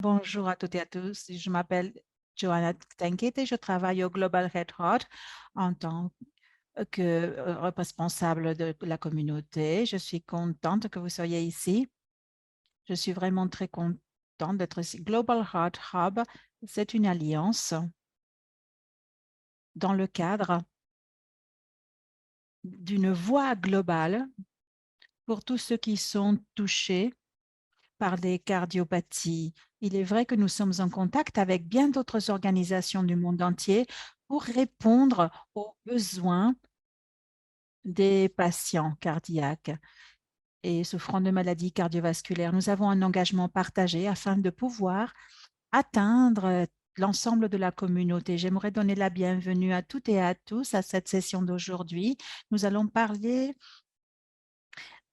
Bonjour à toutes et à tous. Je m'appelle Joanna Tankett et je travaille au Global Red Heart en tant que responsable de la communauté. Je suis contente que vous soyez ici. Je suis vraiment très contente d'être ici. Global Heart Hub, c'est une alliance dans le cadre d'une voie globale pour tous ceux qui sont touchés par des cardiopathies. Il est vrai que nous sommes en contact avec bien d'autres organisations du monde entier pour répondre aux besoins des patients cardiaques et souffrant de maladies cardiovasculaires. Nous avons un engagement partagé afin de pouvoir atteindre l'ensemble de la communauté. J'aimerais donner la bienvenue à toutes et à tous à cette session d'aujourd'hui. Nous allons parler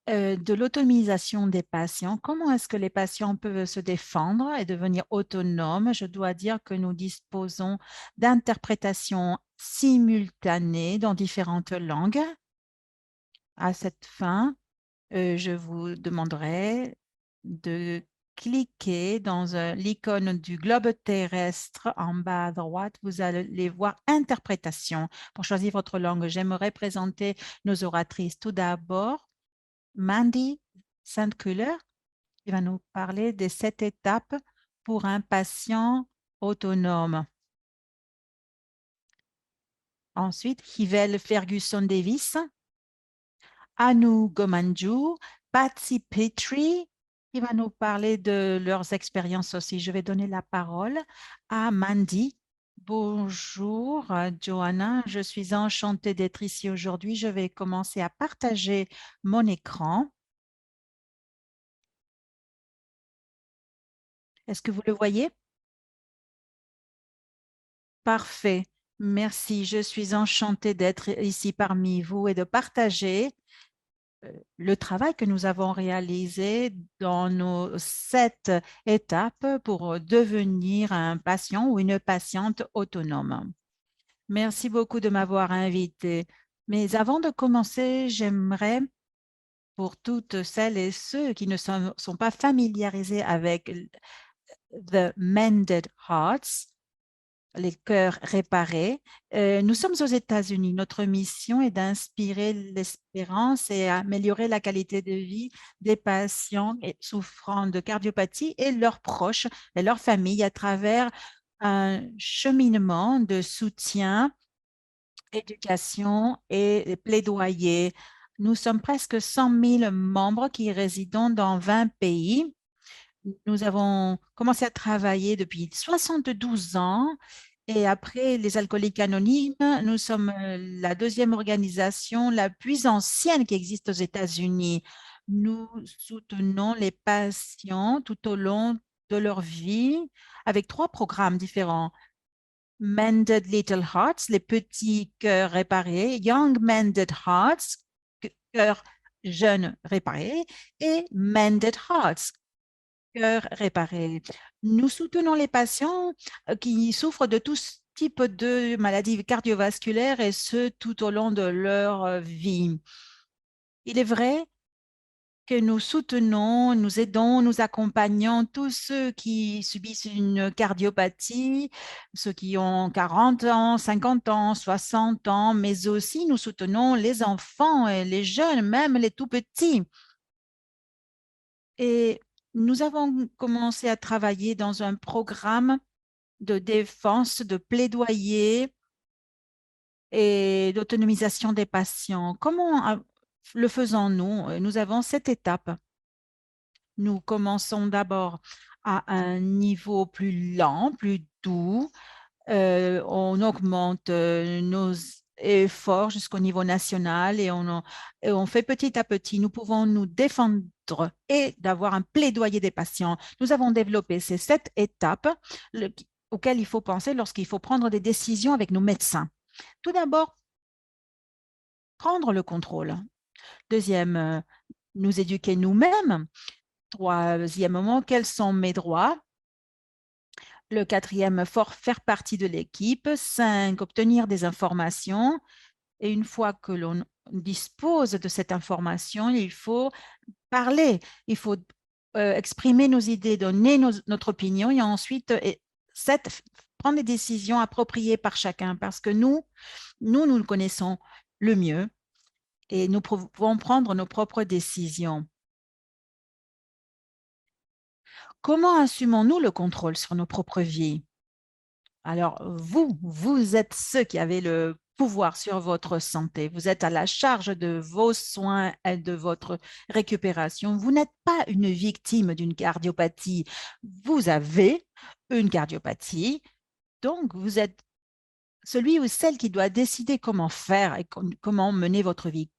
de l'autonomisation des patients. Comment est-ce que les patients peuvent se défendre et devenir autonomes? Je dois dire que nous disposons d'interprétations simultanées dans différentes langues. À cette fin, je vous demanderai de cliquer dans l'icône du globe terrestre en bas à droite. Vous allez voir interprétation pour choisir votre langue. J'aimerais présenter nos oratrices. Tout d'abord, Mandy Sandkuller, qui va nous parler des 7 étapes pour un patient autonome. Ensuite, Hivel Ferguson Davis, Anu Gomanju, Patsy Petrie, qui va nous parler de leurs expériences aussi. Je vais donner la parole à Mandy. Bonjour, Joanna. Je suis enchantée d'être ici aujourd'hui. Je vais commencer à partager mon écran. Est-ce que vous le voyez? Parfait. Merci. Je suis enchantée d'être ici parmi vous et de partager le travail que nous avons réalisé dans nos 7 étapes pour devenir un patient ou une patiente autonome. Merci beaucoup de m'avoir invité. Mais avant de commencer, j'aimerais, pour toutes celles et ceux qui ne sont pas familiarisés avec The Mended Hearts, les cœurs réparés. Nous sommes aux États-Unis. Notre mission est d'inspirer l'espérance et améliorer la qualité de vie des patients souffrant de cardiopathie et leurs proches et leurs familles à travers un cheminement de soutien, éducation et plaidoyer. Nous sommes presque 100 000 membres qui résident dans 20 pays. Nous avons commencé à travailler depuis 72 ans et après les Alcooliques Anonymes, nous sommes la deuxième organisation la plus ancienne qui existe aux États-Unis. Nous soutenons les patients tout au long de leur vie avec 3 programmes différents. Mended Little Hearts, les petits cœurs réparés, Young Mended Hearts, cœurs jeunes réparés, et Mended Hearts, cœur réparé. Nous soutenons les patients qui souffrent de tout type de maladies cardiovasculaires et ce tout au long de leur vie. Il est vrai que nous soutenons, nous aidons, nous accompagnons tous ceux qui subissent une cardiopathie, ceux qui ont 40 ans, 50 ans, 60 ans, mais aussi nous soutenons les enfants et les jeunes, même les tout petits. Et nous avons commencé à travailler dans un programme de défense, de plaidoyer et d'autonomisation des patients. Comment le faisons-nous? Nous avons 7 étapes. Nous commençons d'abord à un niveau plus lent, plus doux. On augmente nos efforts jusqu'au niveau national et on fait petit à petit. Nous pouvons nous défendre et d'avoir un plaidoyer des patients. Nous avons développé ces 7 étapes auxquelles il faut penser lorsqu'il faut prendre des décisions avec nos médecins. Tout d'abord, prendre le contrôle. Deuxième, nous éduquer nous-mêmes. Troisièmement, quels sont mes droits? Le quatrième, faire partie de l'équipe. 5, obtenir des informations. Et une fois que l'on dispose de cette information, il faut parler. Il faut exprimer nos idées, donner notre opinion et ensuite prendre des décisions appropriées par chacun parce que nous le connaissons le mieux et nous pouvons prendre nos propres décisions. Comment assumons-nous le contrôle sur nos propres vies? Alors, vous êtes ceux qui avez le pouvoir sur votre santé. Vous êtes à la charge de vos soins et de votre récupération. Vous n'êtes pas une victime d'une cardiopathie. Vous avez une cardiopathie, donc vous êtes celui ou celle qui doit décider comment faire et comment mener votre vie.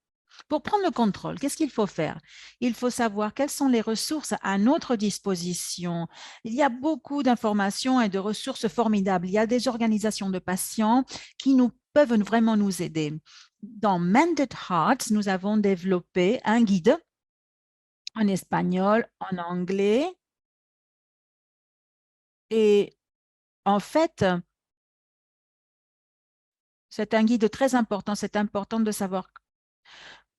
Pour prendre le contrôle, qu'est-ce qu'il faut faire? Il faut savoir quelles sont les ressources à notre disposition. Il y a beaucoup d'informations et de ressources formidables. Il y a des organisations de patients qui peuvent vraiment nous aider. Dans Mended Hearts, nous avons développé un guide en espagnol, en anglais. Et en fait, c'est un guide très important. C'est important de savoir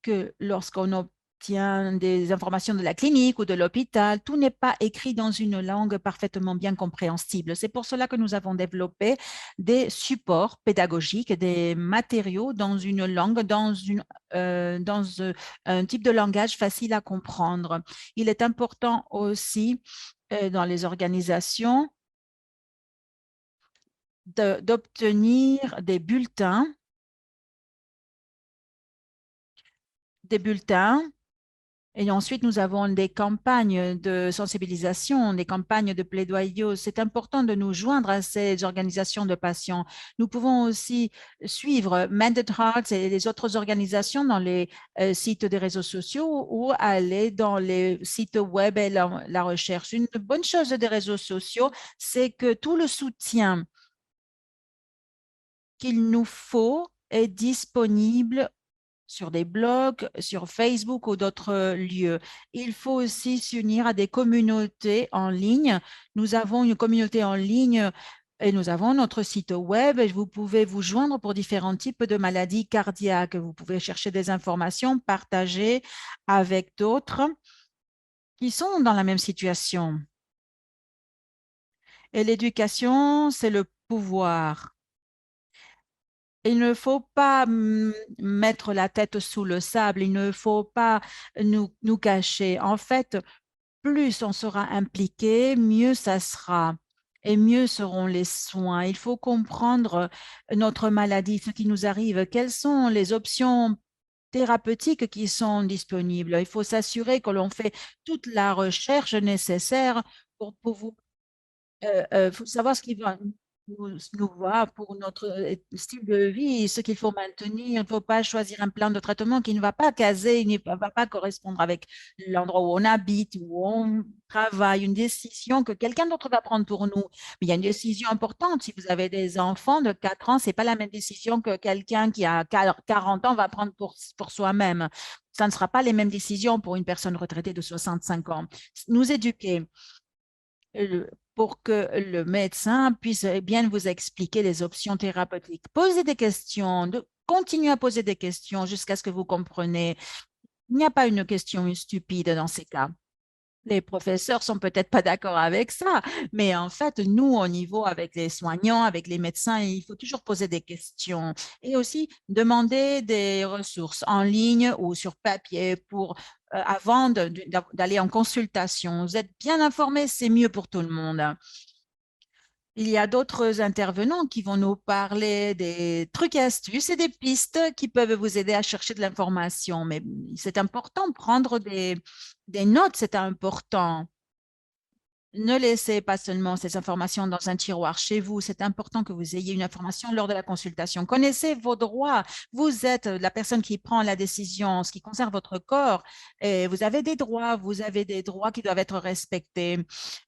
que lorsqu'on obtient des informations de la clinique ou de l'hôpital, tout n'est pas écrit dans une langue parfaitement bien compréhensible. C'est pour cela que nous avons développé des supports pédagogiques, des matériaux dans une langue, dans un type de langage facile à comprendre. Il est important aussi dans les organisations d'obtenir des bulletins. Et ensuite, nous avons des campagnes de sensibilisation, des campagnes de plaidoyer. C'est important de nous joindre à ces organisations de patients. Nous pouvons aussi suivre Mended Hearts et les autres organisations dans les sites des réseaux sociaux ou aller dans les sites web et la recherche. Une bonne chose des réseaux sociaux, c'est que tout le soutien qu'il nous faut est disponible sur des blogs, sur Facebook ou d'autres lieux. Il faut aussi s'unir à des communautés en ligne. Nous avons une communauté en ligne et nous avons notre site web et vous pouvez vous joindre pour différents types de maladies cardiaques. Vous pouvez chercher des informations, partager avec d'autres qui sont dans la même situation. Et l'éducation, c'est le pouvoir. Il ne faut pas mettre la tête sous le sable, il ne faut pas nous cacher. En fait, plus on sera impliqué, mieux ça sera et mieux seront les soins. Il faut comprendre notre maladie, ce qui nous arrive, quelles sont les options thérapeutiques qui sont disponibles. Il faut s'assurer que l'on fait toute la recherche nécessaire pour pouvoir faut savoir ce qui va nous va pour notre style de vie, ce qu'il faut maintenir. Il ne faut pas choisir un plan de traitement qui ne va pas caser, il ne va pas correspondre avec l'endroit où on habite, où on travaille, une décision que quelqu'un d'autre va prendre pour nous. Mais il y a une décision importante. Si vous avez des enfants de 4 ans, ce n'est pas la même décision que quelqu'un qui a 40 ans va prendre pour soi-même. Ça ne sera pas les mêmes décisions pour une personne retraitée de 65 ans. Nous éduquer pour que le médecin puisse bien vous expliquer les options thérapeutiques. Posez des questions, continuez à poser des questions jusqu'à ce que vous compreniez. Il n'y a pas une question stupide dans ces cas. Les professeurs sont peut-être pas d'accord avec ça, mais en fait, nous, au niveau avec les soignants, avec les médecins, il faut toujours poser des questions et aussi demander des ressources en ligne ou sur papier avant d'aller en consultation. Vous êtes bien informé, c'est mieux pour tout le monde. Il y a d'autres intervenants qui vont nous parler des trucs et astuces et des pistes qui peuvent vous aider à chercher de l'information. Mais c'est important de prendre des notes, c'est important. Ne laissez pas seulement ces informations dans un tiroir chez vous. C'est important que vous ayez une information lors de la consultation. Connaissez vos droits. Vous êtes la personne qui prend la décision en ce qui concerne votre corps. Et vous avez des droits. Vous avez des droits qui doivent être respectés.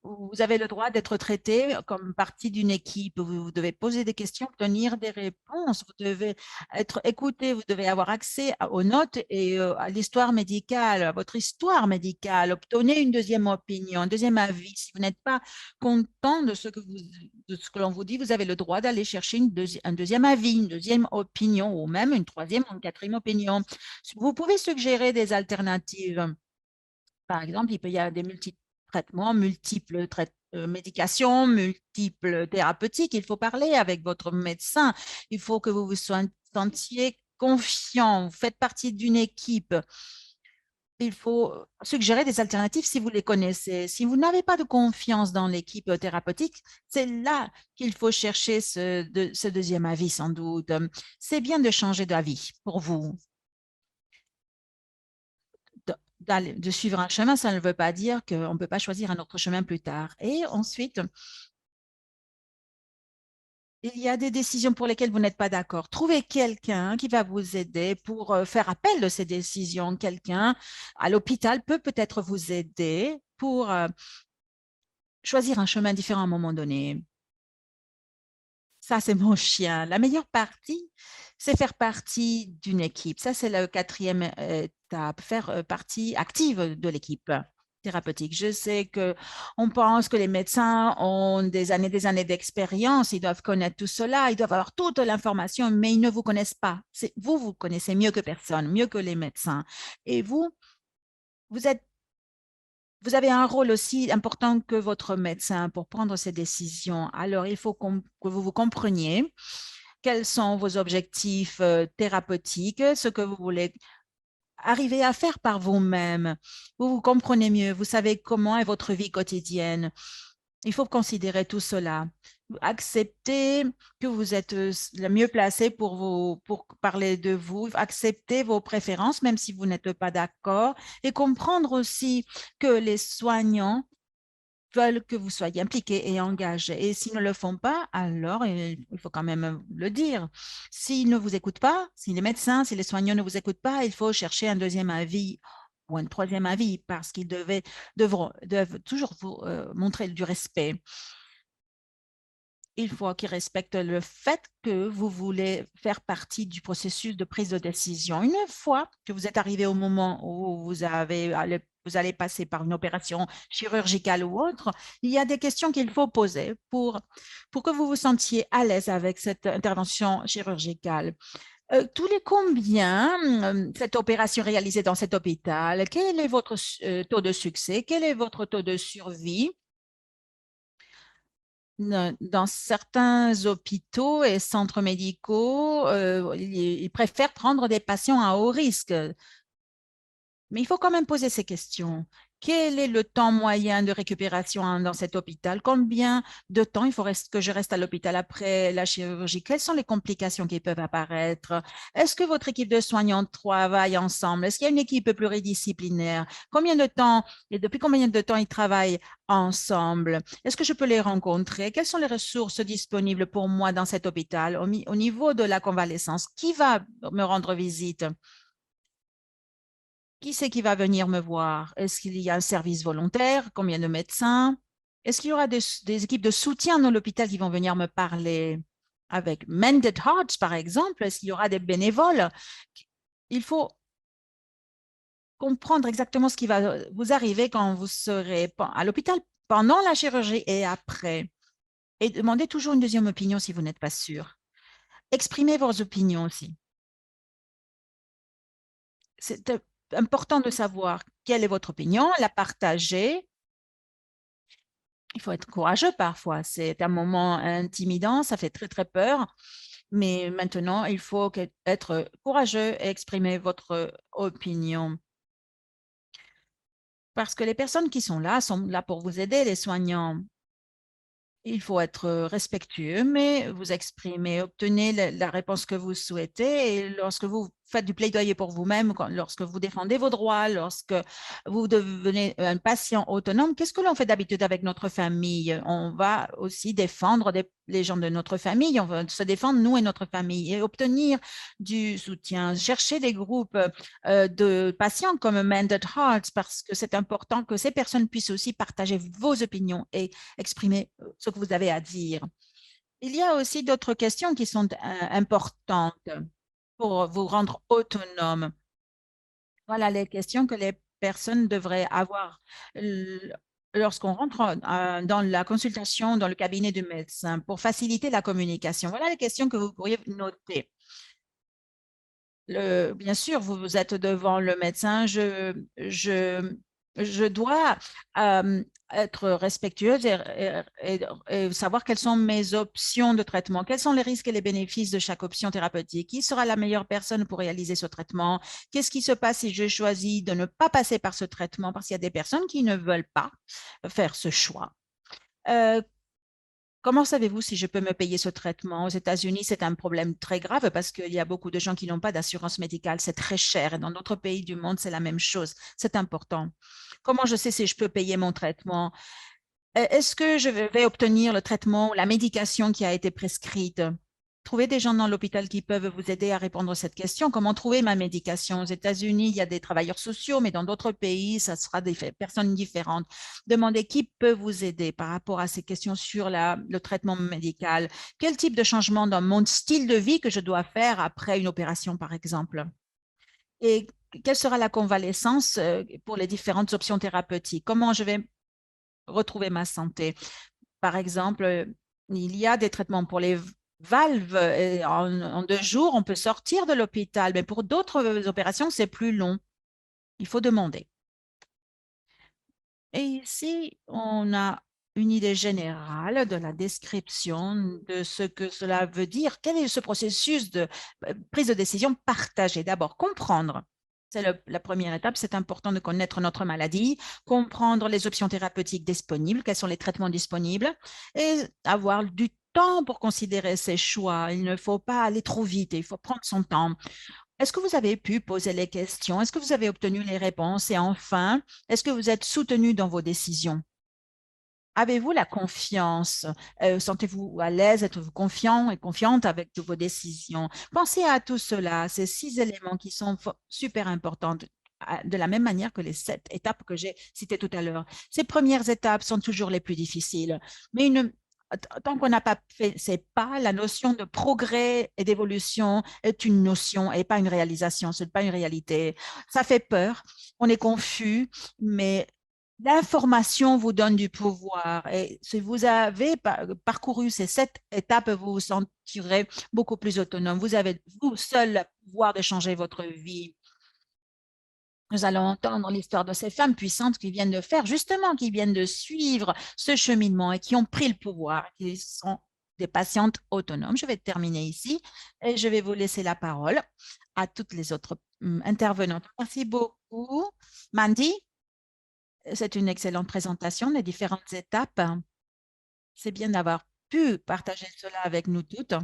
Vous avez le droit d'être traité comme partie d'une équipe. Vous devez poser des questions, obtenir des réponses. Vous devez être écouté. Vous devez avoir accès aux notes et à l'histoire médicale, à votre histoire médicale. Obtenez une deuxième opinion, un deuxième avis. Si vous n'êtes pas content de ce que l'on vous dit, vous avez le droit d'aller chercher un deuxième avis, une deuxième opinion ou même une troisième ou une quatrième opinion. Vous pouvez suggérer des alternatives. Par exemple, il peut y avoir des traitements, multiples médications, multiples thérapeutiques. Il faut parler avec votre médecin. Il faut que vous vous sentiez confiant. Vous faites partie d'une équipe. Il faut suggérer des alternatives si vous les connaissez. Si vous n'avez pas de confiance dans l'équipe thérapeutique, c'est là qu'il faut chercher ce deuxième avis, sans doute. C'est bien de changer d'avis pour vous. De suivre un chemin, ça ne veut pas dire qu'on ne peut pas choisir un autre chemin plus tard. Et ensuite, il y a des décisions pour lesquelles vous n'êtes pas d'accord. Trouvez quelqu'un qui va vous aider pour faire appel de ces décisions. Quelqu'un à l'hôpital peut peut-être vous aider pour choisir un chemin différent à un moment donné. Ça, c'est mon chien. La meilleure partie, c'est faire partie d'une équipe. Ça, c'est la quatrième étape, faire partie active de l'équipe thérapeutique. Je sais que on pense que les médecins ont des années d'expérience, ils doivent connaître tout cela, ils doivent avoir toute l'information, mais ils ne vous connaissent pas. Vous, vous connaissez mieux que personne, mieux que les médecins. Et vous êtes vous avez un rôle aussi important que votre médecin pour prendre ces décisions. Alors, il faut que vous vous compreniez quels sont vos objectifs thérapeutiques, ce que vous voulez arriver à faire par vous-même. Vous vous comprenez mieux, vous savez comment est votre vie quotidienne. Il faut considérer tout cela. Accepter que vous êtes le mieux placé pour parler de vous. Accepter vos préférences, même si vous n'êtes pas d'accord. Et comprendre aussi que les soignants veulent que vous soyez impliqués et engagés. Et s'ils ne le font pas, alors il faut quand même le dire. S'ils ne vous écoutent pas, si les médecins, si les soignants ne vous écoutent pas, il faut chercher un deuxième avis ou un troisième avis parce qu'ils doivent toujours vous montrer du respect. Il faut qu'ils respectent le fait que vous voulez faire partie du processus de prise de décision. Une fois que vous êtes arrivé au moment où vous allez passer par une opération chirurgicale ou autre, il y a des questions qu'il faut poser pour que vous vous sentiez à l'aise avec cette intervention chirurgicale. Tous les combien cette opération réalisée dans cet hôpital? Quel est votre taux de succès? Quel est votre taux de survie? Dans certains hôpitaux et centres médicaux, ils préfèrent prendre des patients à haut risque. Mais il faut quand même poser ces questions. Quel est le temps moyen de récupération dans cet hôpital? Combien de temps il faut que je reste à l'hôpital après la chirurgie? Quelles sont les complications qui peuvent apparaître? Est-ce que votre équipe de soignants travaille ensemble? Est-ce qu'il y a une équipe pluridisciplinaire? Combien de temps et depuis combien de temps ils travaillent ensemble? Est-ce que je peux les rencontrer? Quelles sont les ressources disponibles pour moi dans cet hôpital au niveau de la convalescence? Qui va me rendre visite? Qui c'est qui va venir me voir? Est-ce qu'il y a un service volontaire? Combien de médecins? Est-ce qu'il y aura des équipes de soutien dans l'hôpital qui vont venir me parler avec Mended Hearts, par exemple? Est-ce qu'il y aura des bénévoles? Il faut comprendre exactement ce qui va vous arriver quand vous serez à l'hôpital pendant la chirurgie et après. Et demandez toujours une deuxième opinion si vous n'êtes pas sûr. Exprimez vos opinions aussi. C'est important de savoir quelle est votre opinion, la partager. Il faut être courageux parfois. C'est un moment intimidant, ça fait très, très peur. Mais maintenant, il faut être courageux et exprimer votre opinion. Parce que les personnes qui sont là pour vous aider, les soignants. Il faut être respectueux, mais vous exprimez, obtenez la réponse que vous souhaitez. Et lorsque vous faites du plaidoyer pour vous-même, lorsque vous défendez vos droits, lorsque vous devenez un patient autonome, qu'est-ce que l'on fait d'habitude avec notre famille? On va aussi défendre les gens de notre famille, on va se défendre nous et notre famille et obtenir du soutien. Chercher des groupes de patients comme Mended Hearts parce que c'est important que ces personnes puissent aussi partager vos opinions et exprimer ce que vous avez à dire. Il y a aussi d'autres questions qui sont importantes pour vous rendre autonome. Voilà les questions que les personnes devraient avoir lorsqu'on rentre dans la consultation, dans le cabinet du médecin pour faciliter la communication. Voilà les questions que vous pourriez noter. Bien sûr, vous êtes devant le médecin. je dois être respectueuse et savoir quelles sont mes options de traitement, quels sont les risques et les bénéfices de chaque option thérapeutique, qui sera la meilleure personne pour réaliser ce traitement, qu'est-ce qui se passe si je choisis de ne pas passer par ce traitement, parce qu'il y a des personnes qui ne veulent pas faire ce choix. Euh, Comment savez-vous si je peux me payer ce traitement? Aux États-Unis, c'est un problème très grave parce qu'il y a beaucoup de gens qui n'ont pas d'assurance médicale. C'est très cher. Et dans d'autres pays du monde, c'est la même chose. C'est important. Comment je sais si je peux payer mon traitement? Est-ce que je vais obtenir le traitement ou la médication qui a été prescrite? Trouvez des gens dans l'hôpital qui peuvent vous aider à répondre à cette question. Comment trouver ma médication? Aux États-Unis, il y a des travailleurs sociaux, mais dans d'autres pays, ça sera des personnes différentes. Demandez qui peut vous aider par rapport à ces questions sur le traitement médical. Quel type de changement dans mon style de vie que je dois faire après une opération, par exemple? Et quelle sera la convalescence pour les différentes options thérapeutiques? Comment je vais retrouver ma santé? Par exemple, il y a des traitements pour les valves. Et en 2 jours, on peut sortir de l'hôpital, mais pour d'autres opérations, c'est plus long. Il faut demander. Et ici, on a une idée générale de la description de ce que cela veut dire. Quel est ce processus de prise de décision partagée? D'abord, comprendre. C'est la première étape. C'est important de connaître notre maladie, comprendre les options thérapeutiques disponibles, quels sont les traitements disponibles, et avoir du temps pour considérer ces choix. Il ne faut pas aller trop vite, il faut prendre son temps. Est-ce que vous avez pu poser les questions? Est-ce que vous avez obtenu les réponses? Et enfin, est-ce que vous êtes soutenu dans vos décisions? Avez-vous la confiance? Sentez-vous à l'aise? Êtes-vous confiant et confiante avec vos décisions? Pensez à tout cela, ces 6 éléments qui sont super importants, de la même manière que les 7 étapes que j'ai citées tout à l'heure. Ces premières étapes sont toujours les plus difficiles, mais tant qu'on n'a pas fait ces pas, la notion de progrès et d'évolution est une notion et pas une réalisation, ce n'est pas une réalité. Ça fait peur, on est confus, mais l'information vous donne du pouvoir. Et si vous avez parcouru ces 7 étapes, vous vous sentirez beaucoup plus autonome. Vous avez vous seul le pouvoir de changer votre vie. Nous allons entendre l'histoire de ces femmes puissantes qui viennent de faire, justement, qui viennent de suivre ce cheminement et qui ont pris le pouvoir, qui sont des patientes autonomes. Je vais terminer ici et je vais vous laisser la parole à toutes les autres intervenantes. Merci beaucoup. Mandy, c'est une excellente présentation des différentes étapes. C'est bien d'avoir pu partager cela avec nous toutes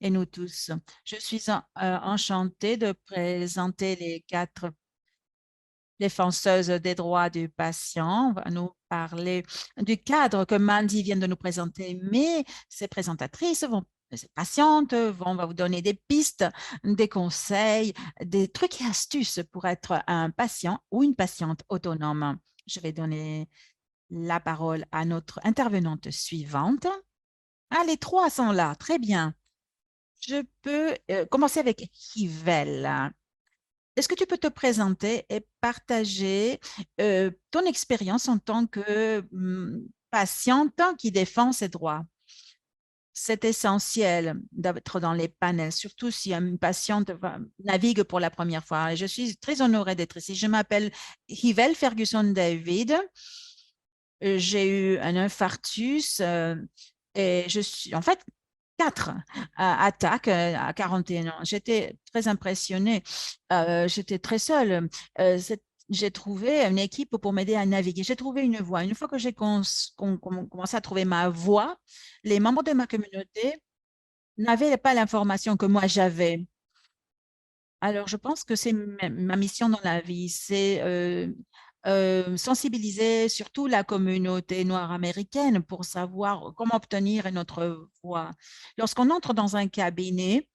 et nous tous. Je suis enchantée de présenter les 4 défenseuse des droits du patient. On va nous parler du cadre que Mandy vient de nous présenter, mais ces présentatrices ces patientes vont va vous donner des pistes, des conseils, des trucs et astuces pour être un patient ou une patiente autonome. Je vais donner la parole à notre intervenante suivante. Ah, les 3 sont là. Très bien. Je peux commencer avec Yvel. Est-ce que tu peux te présenter et partager ton expérience en tant que patiente qui défend ses droits? C'est essentiel d'être dans les panels, surtout si une patiente navigue pour la première fois. Et je suis très honorée d'être ici. Je m'appelle Hivel Ferguson David. J'ai eu un infarctus et je suis en fait 4 attaques à 41 ans. J'étais très impressionnée. J'étais très seule. J'ai trouvé une équipe pour m'aider à naviguer. J'ai trouvé une voie. Une fois que j'ai commencé à trouver ma voie, les membres de ma communauté n'avaient pas l'information que moi j'avais. Alors, je pense que c'est ma mission dans la vie, c'est sensibiliser surtout la communauté noire américaine pour savoir comment obtenir notre voix. Lorsqu'on entre dans un cabinet,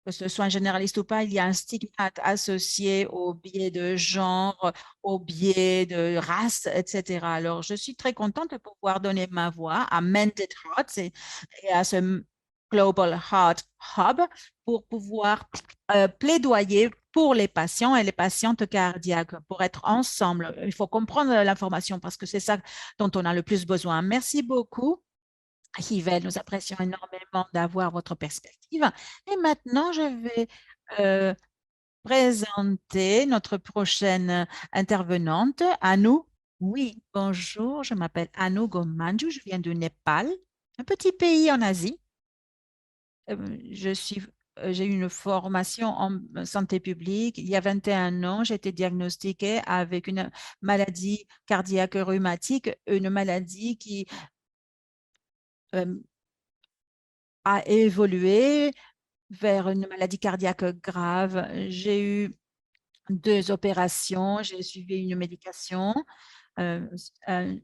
que ce soit un généraliste ou pas, il y a un stigmate associé au biais de genre, au biais de race, etc. Alors, je suis très contente de pouvoir donner ma voix à Mended Hearts et à ce Global Heart Hub pour pouvoir plaidoyer pour les patients et les patientes cardiaques, pour être ensemble. Il faut comprendre l'information parce que c'est ça dont on a le plus besoin. Merci beaucoup. Yves, nous apprécions énormément d'avoir votre perspective. Et maintenant, je vais euh, présenter notre prochaine intervenante, Anu. Oui, bonjour, je m'appelle Anu Gomanju, je viens du Népal, un petit pays en Asie. Je suis, j'ai eu une formation en santé publique. Il y a 21 ans, j'ai été diagnostiquée avec une maladie cardiaque rhumatique, une maladie qui euh, a évolué vers une maladie cardiaque grave. J'ai eu deux opérations, j'ai suivi une médication. euh, euh,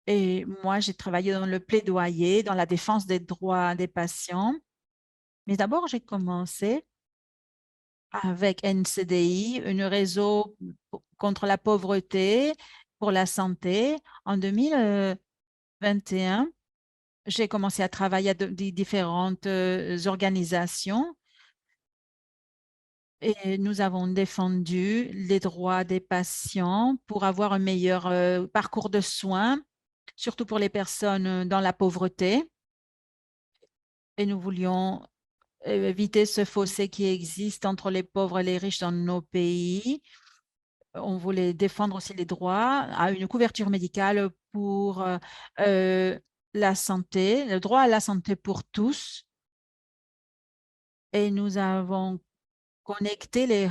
et moi, j'ai travaillé dans le plaidoyer, dans la défense des droits des patients. Mais d'abord, j'ai commencé avec NCDI, un réseau contre la pauvreté pour la santé. En 2021, j'ai commencé à travailler à des différentes organisations et nous avons défendu les droits des patients pour avoir un meilleur parcours de soins, surtout pour les personnes dans la pauvreté. Et nous voulions éviter ce fossé qui existe entre les pauvres et les riches dans nos pays. On voulait défendre aussi les droits à une couverture médicale pour euh, la santé, le droit à la santé pour tous. Et nous avons connecté les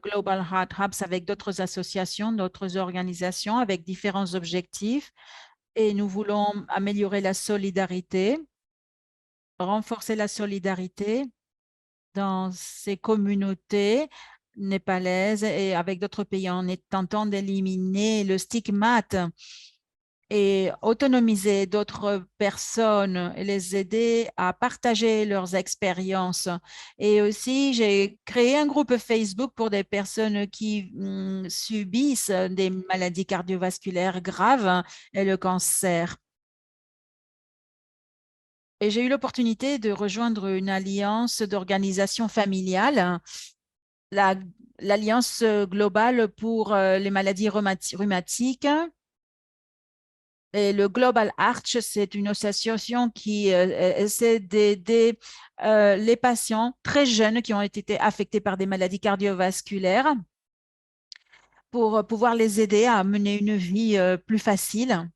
Global Heart Hubs avec d'autres associations, d'autres organisations avec différents objectifs. Et nous voulons améliorer la solidarité, renforcer la solidarité dans ces communautés népalaises et avec d'autres pays en tentant d'éliminer le stigmate et autonomiser d'autres personnes et les aider à partager leurs expériences. Et aussi, j'ai créé un groupe Facebook pour des personnes qui subissent des maladies cardiovasculaires graves et le cancer. Et j'ai eu l'opportunité de rejoindre une alliance d'organisations familiales, la- l'Alliance globale pour les maladies rhumatiques. Et le Global Arch, c'est une association qui essaie d'aider les patients très jeunes qui ont été affectés par des maladies cardiovasculaires pour pouvoir les aider à mener une vie plus facile.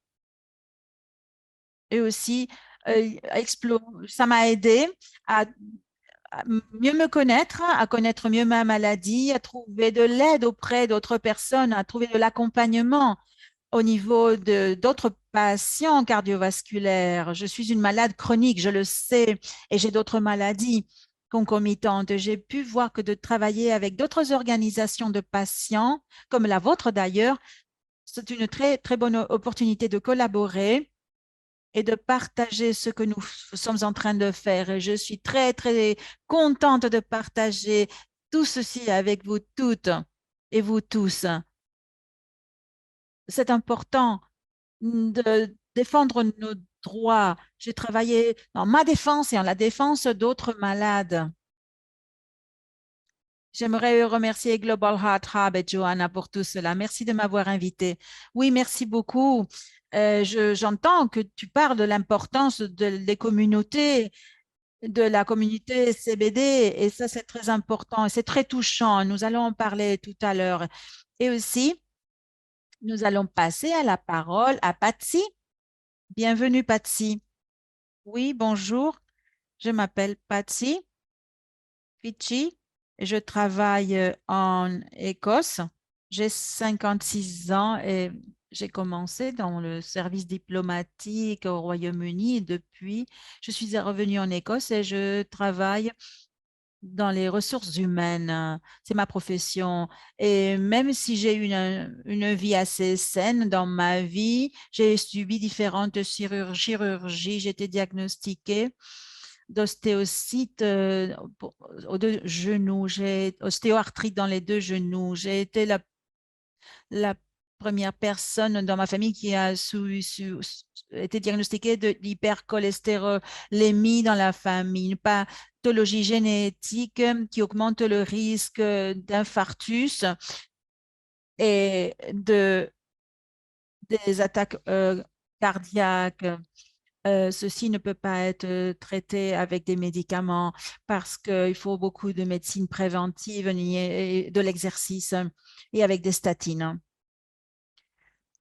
Et aussi, ça m'a aidé à mieux me connaître, à connaître mieux ma maladie, à trouver de l'aide auprès d'autres personnes, à trouver de l'accompagnement au niveau de d'autres patients cardiovasculaires. Je suis une malade chronique, je le sais, et j'ai d'autres maladies concomitantes. J'ai pu voir que de travailler avec d'autres organisations de patients, comme la vôtre d'ailleurs, c'est une très, très bonne opportunité de collaborer et de partager ce que nous sommes en train de faire. Et je suis très, très contente de partager tout ceci avec vous toutes et vous tous. C'est important de défendre nos droits. J'ai travaillé dans ma défense et en la défense d'autres malades. J'aimerais remercier Global Heart Hub et Joanna pour tout cela. Merci de m'avoir invité. Oui, merci beaucoup. J'entends que tu parles de l'importance des communautés, de la communauté CBD, et ça, c'est très important et c'est très touchant. Nous allons en parler tout à l'heure. Et aussi, nous allons passer à la parole à Patsy. Bienvenue, Patsy. Oui, bonjour. Je m'appelle Patsy Fitchi. Je travaille en Écosse. J'ai 56 ans et j'ai commencé dans le service diplomatique au Royaume-Uni. Et depuis, je suis revenue en Écosse et je travaille dans les ressources humaines. C'est ma profession. Et même si j'ai une vie assez saine dans ma vie, j'ai subi différentes chirurgies. J'ai été diagnostiquée d'ostéocyte aux deux genoux. J'ai ostéoarthrite dans les deux genoux. J'ai été la première personne dans ma famille qui a été diagnostiquée de l'hypercholestérolémie dans la famille, une pathologie génétique qui augmente le risque d'infarctus et des attaques cardiaques. ceci ne peut pas être traité avec des médicaments parce qu'il faut beaucoup de médecine préventive et de l'exercice et avec des statines.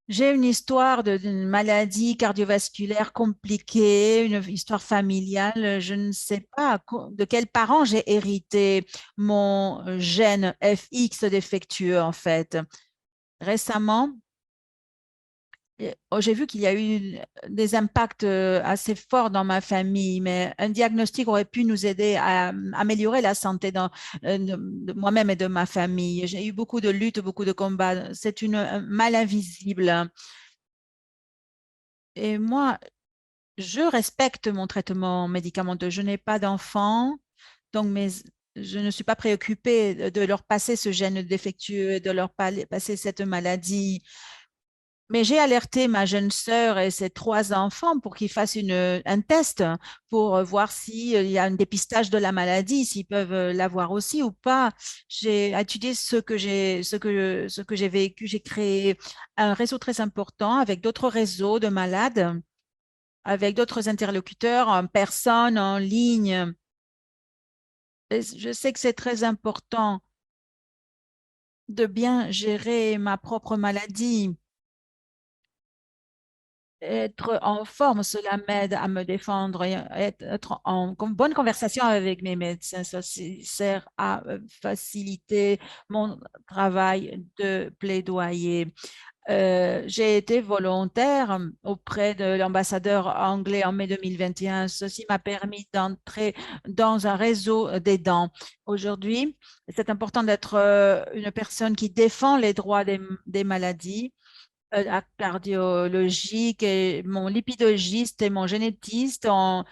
J'ai une histoire d'une maladie cardiovasculaire compliquée, une histoire familiale. Je ne sais pas de quels parents j'ai hérité mon gène FX défectueux, en fait. Récemment, j'ai vu qu'il y a eu des impacts assez forts dans ma famille, mais un diagnostic aurait pu nous aider à améliorer la santé de moi-même et de ma famille. J'ai eu beaucoup de luttes, beaucoup de combats. C'est une un mal invisible. Et moi, je respecte mon traitement médicamenteux. Je n'ai pas d'enfants, donc je ne suis pas préoccupée de leur passer ce gène défectueux, de leur passer cette maladie. Mais j'ai alerté ma jeune sœur et ses trois enfants pour qu'ils fassent un test pour voir s'il y a un dépistage de la maladie, s'ils peuvent l'avoir aussi ou pas. J'ai étudié ce que j'ai vécu. J'ai créé un réseau très important avec d'autres réseaux de malades, avec d'autres interlocuteurs en personne, en ligne. Et je sais que c'est très important de bien gérer ma propre maladie. Être en forme, cela m'aide à me défendre et être en bonne conversation avec mes médecins. Ça sert à faciliter mon travail de plaidoyer. J'ai été volontaire auprès de l'ambassadeur anglais en mai 2021. Ceci m'a permis d'entrer dans un réseau d'aidants. Aujourd'hui, c'est important d'être une personne qui défend les droits des maladies cardiologique et mon lipidologiste et mon génétiste ont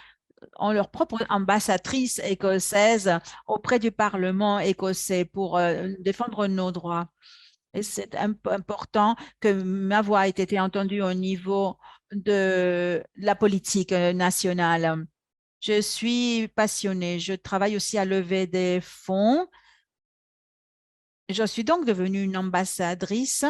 leur propre ambassadrice écossaise auprès du Parlement écossais pour défendre nos droits. Et c'est important que ma voix ait été entendue au niveau de la politique nationale. Je suis passionnée. Je travaille aussi à lever des fonds. Je suis donc devenue une ambassadrice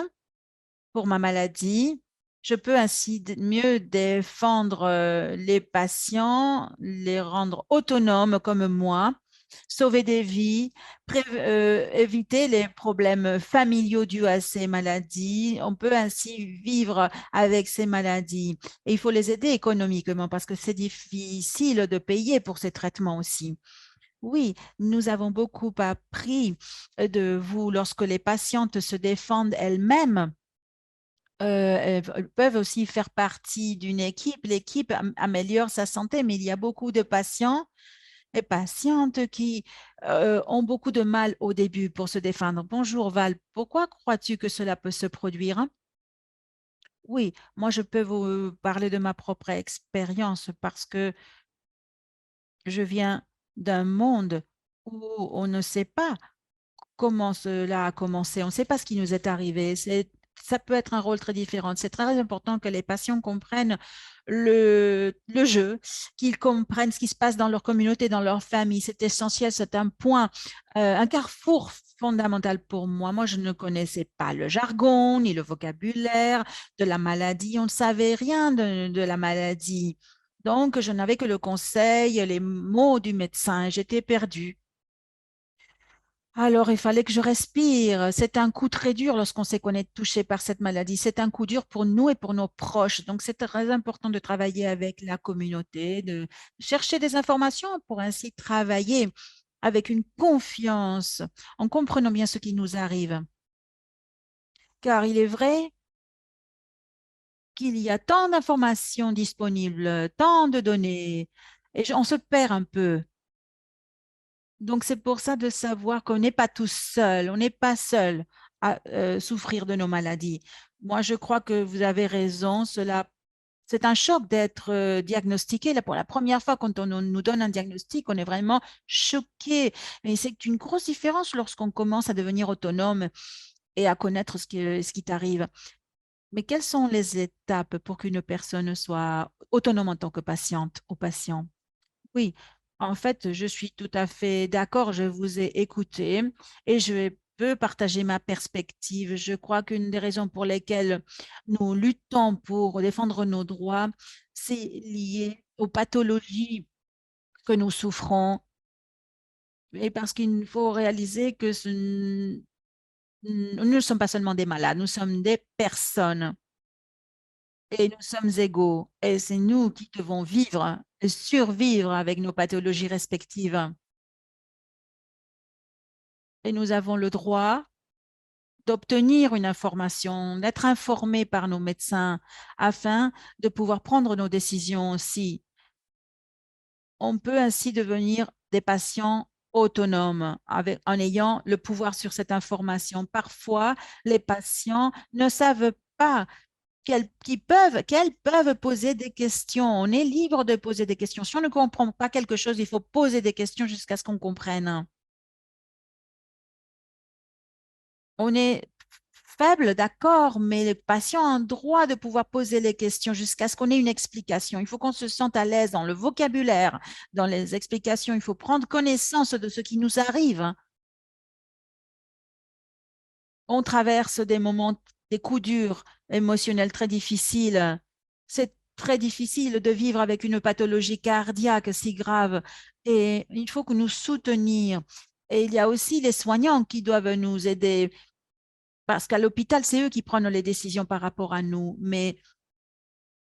pour ma maladie. Je peux ainsi mieux défendre les patients, les rendre autonomes comme moi, sauver des vies, éviter les problèmes familiaux dus à ces maladies. On peut ainsi vivre avec ces maladies. Et il faut les aider économiquement parce que c'est difficile de payer pour ces traitements aussi. Oui, nous avons beaucoup appris de vous lorsque les patientes se défendent elles-mêmes. Elles peuvent aussi faire partie d'une équipe. L'équipe améliore sa santé, mais il y a beaucoup de patients et patientes qui ont beaucoup de mal au début pour se défendre. Bonjour Val, pourquoi crois-tu que cela peut se produire? Oui, moi je peux vous parler de ma propre expérience parce que je viens d'un monde où on ne sait pas comment cela a commencé. On ne sait pas ce qui nous est arrivé. Ça peut être un rôle très différent. C'est très important que les patients comprennent le jeu, qu'ils comprennent ce qui se passe dans leur communauté, dans leur famille. C'est essentiel, c'est un point, un carrefour fondamental pour moi. Moi, je ne connaissais pas le jargon ni le vocabulaire de la maladie. On ne savait rien de la maladie. Donc, je n'avais que le conseil, les mots du médecin. J'étais perdue. Alors, il fallait que je respire. C'est un coup très dur lorsqu'on sait qu'on est touché par cette maladie. C'est un coup dur pour nous et pour nos proches. Donc, c'est très important de travailler avec la communauté, de chercher des informations pour ainsi travailler avec une confiance, en comprenant bien ce qui nous arrive. Car il est vrai qu'il y a tant d'informations disponibles, tant de données, et on se perd un peu. Donc, c'est pour ça de savoir qu'on n'est pas tout seul, on n'est pas seul à souffrir de nos maladies. Moi, je crois que vous avez raison. C'est un choc d'être diagnostiqué. Là, pour la première fois, quand nous donne un diagnostic, on est vraiment choqué. Et c'est une grosse différence lorsqu'on commence à devenir autonome et à connaître ce qui t'arrive. Mais quelles sont les étapes pour qu'une personne soit autonome en tant que patiente ou patient? Oui, en fait, je suis tout à fait d'accord. Je vous ai écouté et je peux partager ma perspective. Je crois qu'une des raisons pour lesquelles nous luttons pour défendre nos droits, c'est lié aux pathologies que nous souffrons et parce qu'il faut réaliser que nous ne sommes pas seulement des malades, nous sommes des personnes et nous sommes égaux. Et c'est nous qui devons vivre et survivre avec nos pathologies respectives. Et nous avons le droit d'obtenir une information, d'être informés par nos médecins afin de pouvoir prendre nos décisions aussi. On peut ainsi devenir des patients autonomes en ayant le pouvoir sur cette information. Parfois, les patients ne savent pas qu'elles peuvent poser des questions. On est libre de poser des questions. Si on ne comprend pas quelque chose, il faut poser des questions jusqu'à ce qu'on comprenne. On est faible, d'accord, mais les patients ont le droit de pouvoir poser les questions jusqu'à ce qu'on ait une explication. Il faut qu'on se sente à l'aise dans le vocabulaire, dans les explications. Il faut prendre connaissance de ce qui nous arrive. On traverse des moments, des coups durs émotionnels très difficiles. C'est très difficile de vivre avec une pathologie cardiaque si grave et il faut que nous soutenir. Et il y a aussi les soignants qui doivent nous aider parce qu'à l'hôpital, c'est eux qui prennent les décisions par rapport à nous. Mais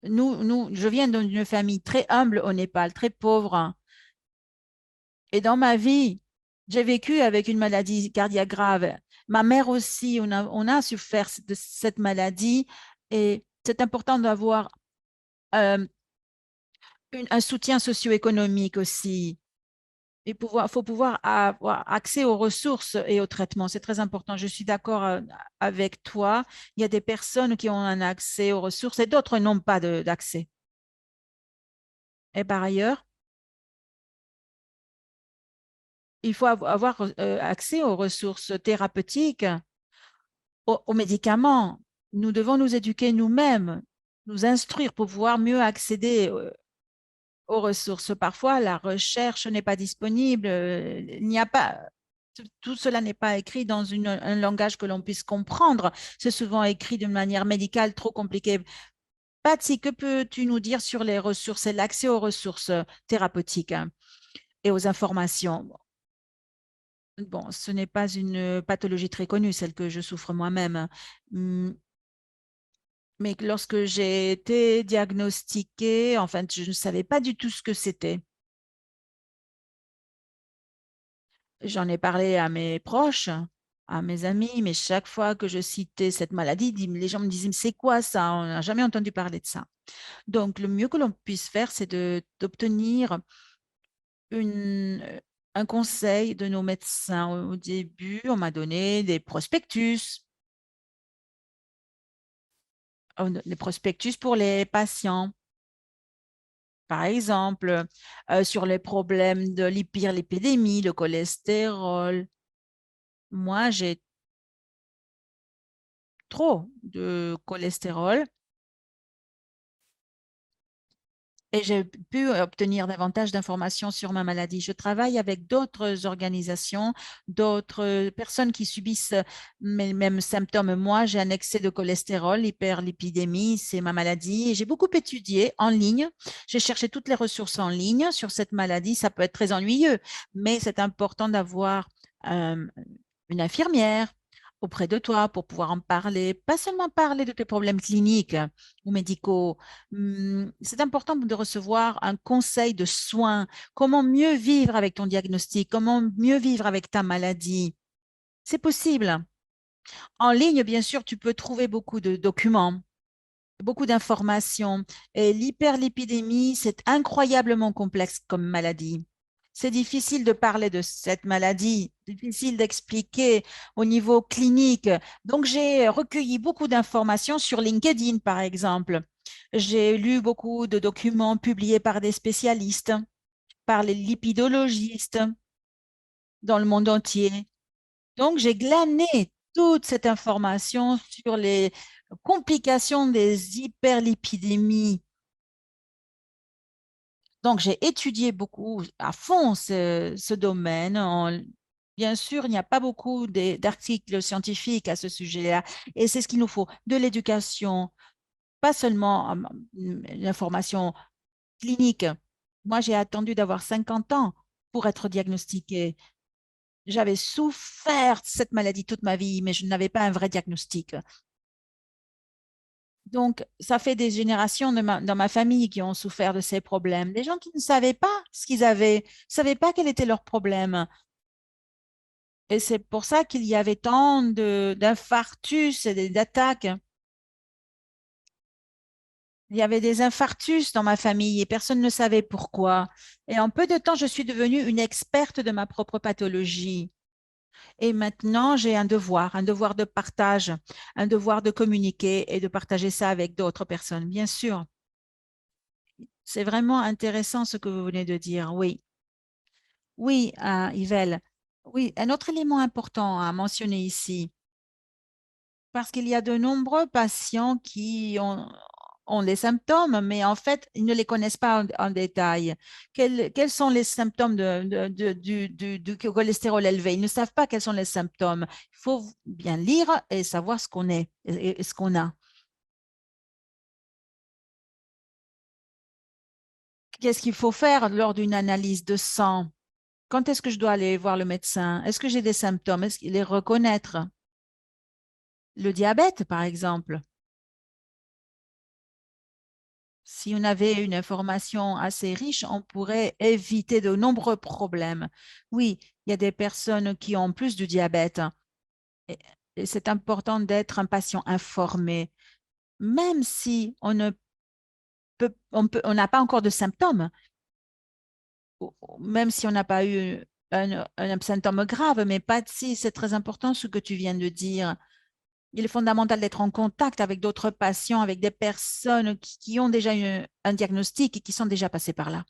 je viens d'une famille très humble au Népal, très pauvre. Et dans ma vie, j'ai vécu avec une maladie cardiaque grave. Ma mère aussi, on a souffert de cette maladie et c'est important d'avoir euh, un soutien socio-économique aussi. Il faut pouvoir avoir accès aux ressources et aux traitements. C'est très important. Je suis d'accord avec toi. Il y a des personnes qui ont un accès aux ressources et d'autres n'ont pas d'accès. Et par ailleurs, il faut avoir accès aux ressources thérapeutiques, aux médicaments. Nous devons nous éduquer nous-mêmes, nous instruire pour pouvoir mieux accéder aux ressources. Parfois, la recherche n'est pas disponible. Il n'y a pas, tout cela n'est pas écrit dans un langage que l'on puisse comprendre. C'est souvent écrit de manière médicale trop compliquée. Patsy, que peux-tu nous dire sur les ressources et l'accès aux ressources thérapeutiques hein, et aux informations? Bon, ce n'est pas une pathologie très connue, celle que je souffre moi-même. Hum, Mais lorsque j'ai été diagnostiquée, enfin, je ne savais pas du tout ce que c'était. J'en ai parlé à mes proches, à mes amis, mais chaque fois que je citais cette maladie, les gens me disaient, mais c'est quoi ça? On n'a jamais entendu parler de ça. Donc, le mieux que l'on puisse faire, c'est d'obtenir une, un conseil de nos médecins. Au début, on m'a donné des prospectus, des prospectus pour les patients. Par exemple, sur les problèmes de l'hyperlipidémie, le cholestérol. Moi, j'ai trop de cholestérol et j'ai pu obtenir davantage d'informations sur ma maladie. Je travaille avec d'autres organisations, d'autres personnes qui subissent mes mêmes symptômes. Moi, j'ai un excès de cholestérol, hyperlipidémie, c'est ma maladie. Et j'ai beaucoup étudié en ligne. J'ai cherché toutes les ressources en ligne sur cette maladie. Ça peut être très ennuyeux, mais c'est important d'avoir euh, une infirmière auprès de toi pour pouvoir en parler, pas seulement parler de tes problèmes cliniques ou médicaux. C'est important de recevoir un conseil de soins, comment mieux vivre avec ton diagnostic, comment mieux vivre avec ta maladie. C'est possible. En ligne, bien sûr, tu peux trouver beaucoup de documents, beaucoup d'informations. Et l'hyperlipidémie, c'est incroyablement complexe comme maladie. C'est difficile de parler de cette maladie, difficile d'expliquer au niveau clinique. Donc, j'ai recueilli beaucoup d'informations sur LinkedIn, par exemple. J'ai lu beaucoup de documents publiés par des spécialistes, par les lipidologistes dans le monde entier. Donc, j'ai glané toute cette information sur les complications des hyperlipidémies. Donc, j'ai étudié beaucoup à fond ce domaine. Bien sûr, il n'y a pas beaucoup d'articles scientifiques à ce sujet-là. Et c'est ce qu'il nous faut, de l'éducation, pas seulement l'information clinique. Moi, j'ai attendu d'avoir 50 ans pour être diagnostiquée. J'avais souffert de cette maladie toute ma vie, mais je n'avais pas un vrai diagnostic. Donc, ça fait des générations dans ma famille qui ont souffert de ces problèmes. Des gens qui ne savaient pas ce qu'ils avaient, ne savaient pas quel était leur problème. Et c'est pour ça qu'il y avait tant d'infarctus et d'attaques. Il y avait des infarctus dans ma famille et personne ne savait pourquoi. Et en peu de temps, je suis devenue une experte de ma propre pathologie. Et maintenant, j'ai un devoir de partage, un devoir de communiquer et de partager ça avec d'autres personnes, bien sûr. C'est vraiment intéressant ce que vous venez de dire. Oui, oui, Yvel. Oui, un autre élément important à mentionner ici, parce qu'il y a de nombreux patients qui ont des symptômes, mais en fait, ils ne les connaissent pas en détail. Quels sont les symptômes du cholestérol élevé? Ils ne savent pas quels sont les symptômes. Il faut bien lire et savoir ce qu'on est et ce qu'on a. Qu'est-ce qu'il faut faire lors d'une analyse de sang? Quand est-ce que je dois aller voir le médecin? Est-ce que j'ai des symptômes? Est-ce qu'il les reconnaître? Le diabète, par exemple. Si on avait une information assez riche, on pourrait éviter de nombreux problèmes. Oui, il y a des personnes qui ont plus de diabète et, et c'est important d'être un patient informé, même si on n'a pas encore de symptômes, ou même si on n'a pas eu un symptôme grave, mais pas si c'est très important ce que tu viens de dire. Il est fondamental d'être en contact avec d'autres patients, avec des personnes qui ont déjà eu un diagnostic et qui sont déjà passées par là,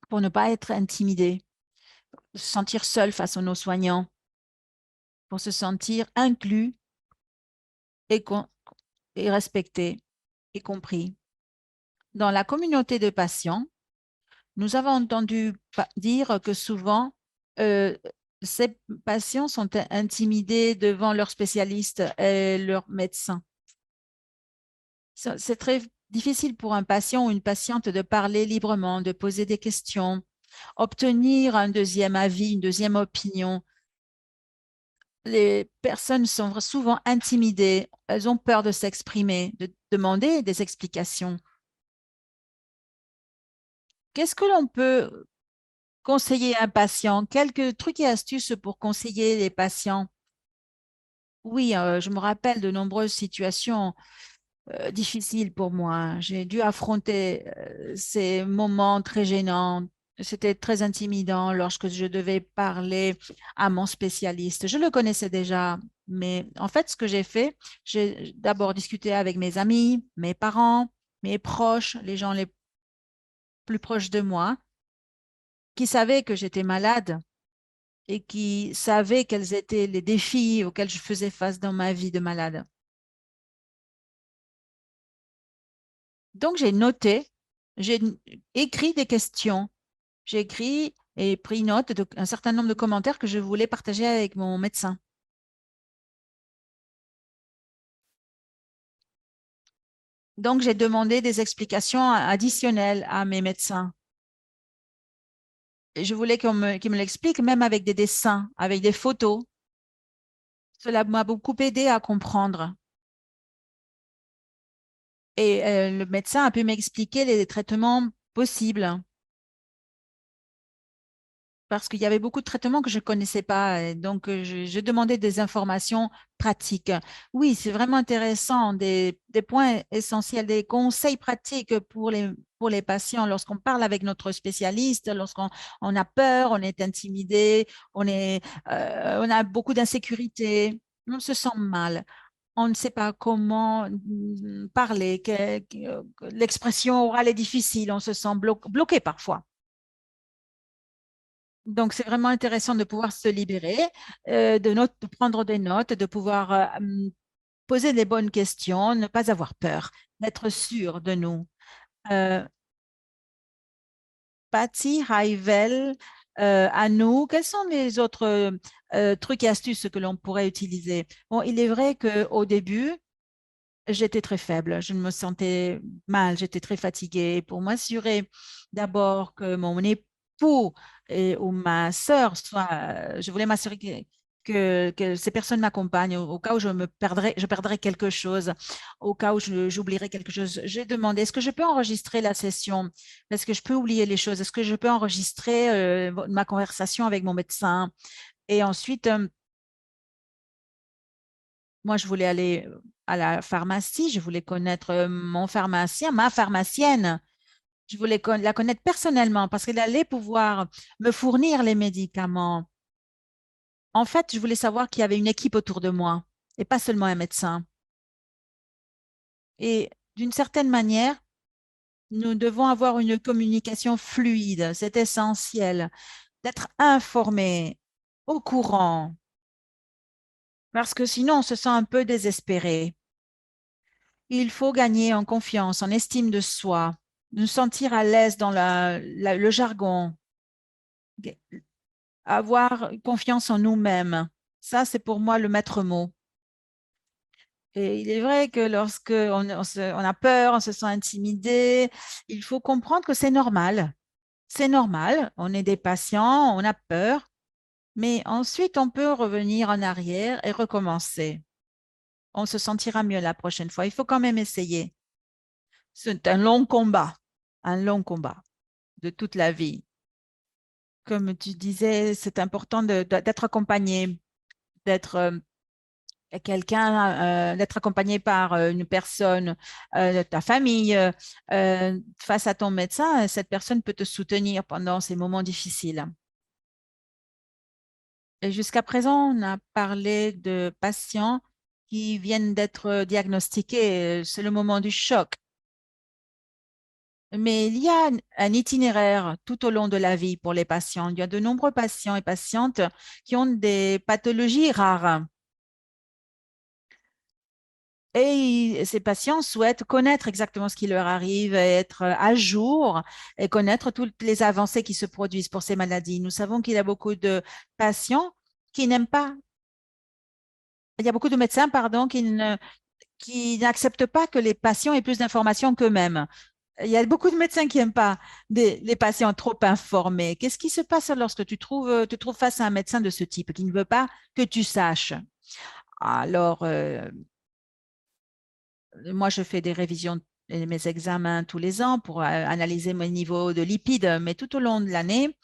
pour ne pas être intimidé, se sentir seul face à nos soignants, pour se sentir inclus et, et respecté et compris. Dans la communauté de patients, nous avons entendu dire que souvent, euh, ces patients sont intimidés devant leurs spécialistes et leurs médecins. C'est très difficile pour un patient ou une patiente de parler librement, de poser des questions, obtenir un deuxième avis, une deuxième opinion. Les personnes sont souvent intimidées, elles ont peur de s'exprimer, de demander des explications. Qu'est-ce que l'on peut conseiller à un patient? Quelques trucs et astuces pour conseiller les patients. Oui, je me rappelle de nombreuses situations difficile pour moi. J'ai dû affronter ces moments très gênants. C'était très intimidant lorsque je devais parler à mon spécialiste. Je le connaissais déjà, mais en fait, ce que j'ai d'abord discuté avec mes amis, mes parents, mes proches, les gens les plus proches de moi, qui savaient que j'étais malade et qui savaient quels étaient les défis auxquels je faisais face dans ma vie de malade. Donc, j'ai noté, j'ai écrit des questions. J'ai écrit et pris note d'un certain nombre de commentaires que je voulais partager avec mon médecin. Donc, j'ai demandé des explications additionnelles à mes médecins. Et je voulais qu'ils me l'explique, même avec des dessins, avec des photos. Cela m'a beaucoup aidé à comprendre. Et le médecin a pu m'expliquer les traitements possibles, parce qu'il y avait beaucoup de traitements que je ne connaissais pas. Et donc, je demandais des informations pratiques. Oui, c'est vraiment intéressant, des points essentiels, des conseils pratiques pour les patients lorsqu'on parle avec notre spécialiste, on a peur, on est intimidé, on a beaucoup d'insécurité, on se sent mal. On ne sait pas comment parler, l'expression orale est difficile, on se sent bloqué parfois. Donc, c'est vraiment intéressant de pouvoir se libérer, de prendre des notes, de pouvoir poser des bonnes questions, ne pas avoir peur, d'être sûr de nous. Euh, Patty, Haivel, Anou, quels sont les autres trucs et astuces que l'on pourrait utiliser? Bon, il est vrai qu'au début, j'étais très faible, je me sentais mal, j'étais très fatiguée. Pour m'assurer d'abord que mon époux ou ma sœur soit, je voulais m'assurer que ces personnes m'accompagnent au cas où je perdrais quelque chose, au cas où j'oublierais quelque chose. J'ai demandé, est-ce que je peux enregistrer la session? Est-ce que je peux oublier les choses? Est-ce que je peux enregistrer ma conversation avec mon médecin? Et ensuite, moi, je voulais aller à la pharmacie, je voulais connaître mon pharmacien, ma pharmacienne. Je voulais la connaître personnellement parce qu'elle allait pouvoir me fournir les médicaments. En fait, je voulais savoir qu'il y avait une équipe autour de moi et pas seulement un médecin. Et d'une certaine manière, nous devons avoir une communication fluide. C'est essentiel d'être informé, au courant, parce que sinon, on se sent un peu désespéré. Il faut gagner en confiance, en estime de soi, nous sentir à l'aise dans le jargon, avoir confiance en nous-mêmes. Ça, c'est pour moi le maître mot. Et il est vrai que lorsque on a peur, on se sent intimidé, il faut comprendre que c'est normal. C'est normal, on est des patients, on a peur, mais ensuite on peut revenir en arrière et recommencer. On se sentira mieux la prochaine fois. Il faut quand même essayer. C'est un long combat de toute la vie. Comme tu disais, c'est important d'être accompagné, d'être d'être accompagné par une personne de ta famille face à ton médecin. Cette personne peut te soutenir pendant ces moments difficiles. Et jusqu'à présent, on a parlé de patients qui viennent d'être diagnostiqués. C'est le moment du choc. Mais il y a un itinéraire tout au long de la vie pour les patients. Il y a de nombreux patients et patientes qui ont des pathologies rares. Et ces patients souhaitent connaître exactement ce qui leur arrive, et être à jour et connaître toutes les avancées qui se produisent pour ces maladies. Nous savons qu'il y a beaucoup de patients qui n'aiment pas, il y a beaucoup de médecins, pardon, qui n'acceptent pas que les patients aient plus d'informations qu'eux-mêmes. Il y a beaucoup de médecins qui n'aiment pas les patients trop informés. Qu'est-ce qui se passe lorsque te trouves face à un médecin de ce type qui ne veut pas que tu saches? Alors, moi, je fais des révisions de mes examens tous les ans pour analyser mon niveau de lipides, mais tout au long de l'année,